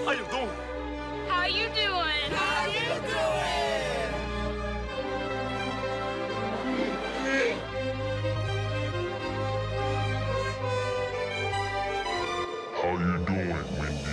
How you doing? How you doing? How you doing? How you doing, Wendy?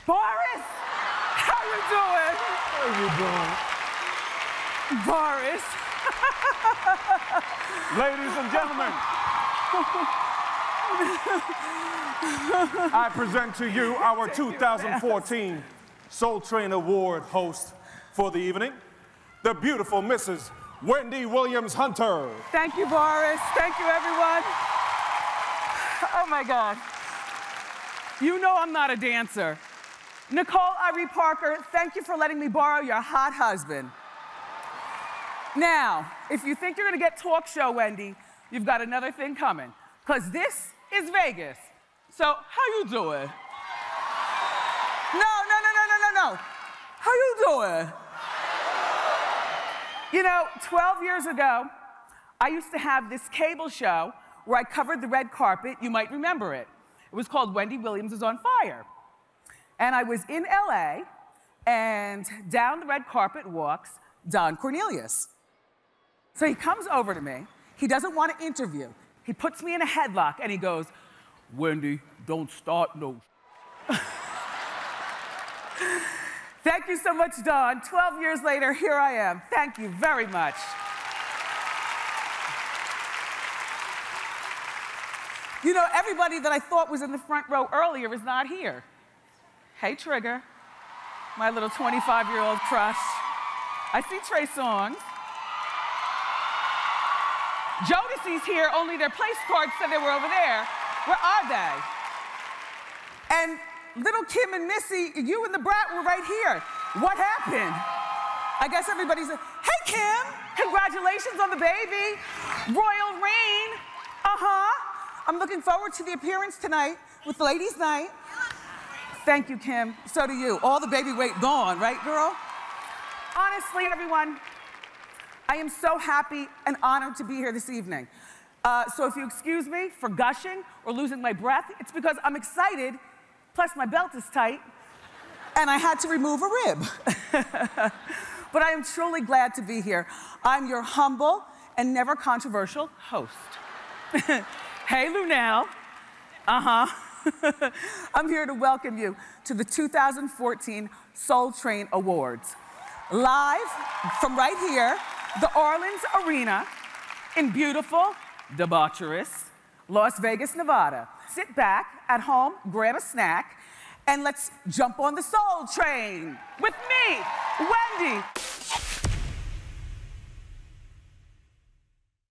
Boris, how you doing? How you doing? Boris. Ladies and gentlemen, I present to you our 2014 Soul Train Award host for the evening, the beautiful Mrs. Wendy Williams Hunter. Thank you, Boris. Thank you, everyone. Oh, my God. You know I'm not a dancer. Nicole Irie Parker, thank you for letting me borrow your hot husband. Now, if you think you're gonna get talk show Wendy, you've got another thing coming, because this is Vegas. So, how you doing? No. How you doing? You know, 12 years ago, I used to have this cable show where I covered the red carpet. You might remember it. It was called Wendy Williams is on Fire. And I was in LA, and down the red carpet walks Don Cornelius. So he comes over to me. He doesn't want to interview. He puts me in a headlock, and he goes, "Wendy, don't start no." Thank you so much, Don. 12 years later, here I am. Thank you very much. You know, everybody that I thought was in the front row earlier is not here. Hey, Trigger, my little 25-year-old crush. I see Trey Songz. Jodeci's here, only their place cards said they were over there. Where are they? And Lil Kim and Missy, you and the Brat were right here. What happened? I guess everybody's like, hey, Kim, congratulations on the baby. Royal reign. I'm looking forward to the appearance tonight with Ladies' Night. Thank you, Kim. So do you. All the baby weight gone, right, girl? Honestly, everyone, I am so happy and honored to be here this evening. So if you excuse me for gushing or losing my breath, it's because I'm excited, plus my belt is tight, and I had to remove a rib. But I am truly glad to be here. I'm your humble and never controversial host. Hey, Lunel. I'm here to welcome you to the 2014 Soul Train Awards. Live from right here, the Orleans Arena in beautiful, debaucherous Las Vegas, Nevada. Sit back at home, grab a snack, and let's jump on the Soul Train with me, Wendy.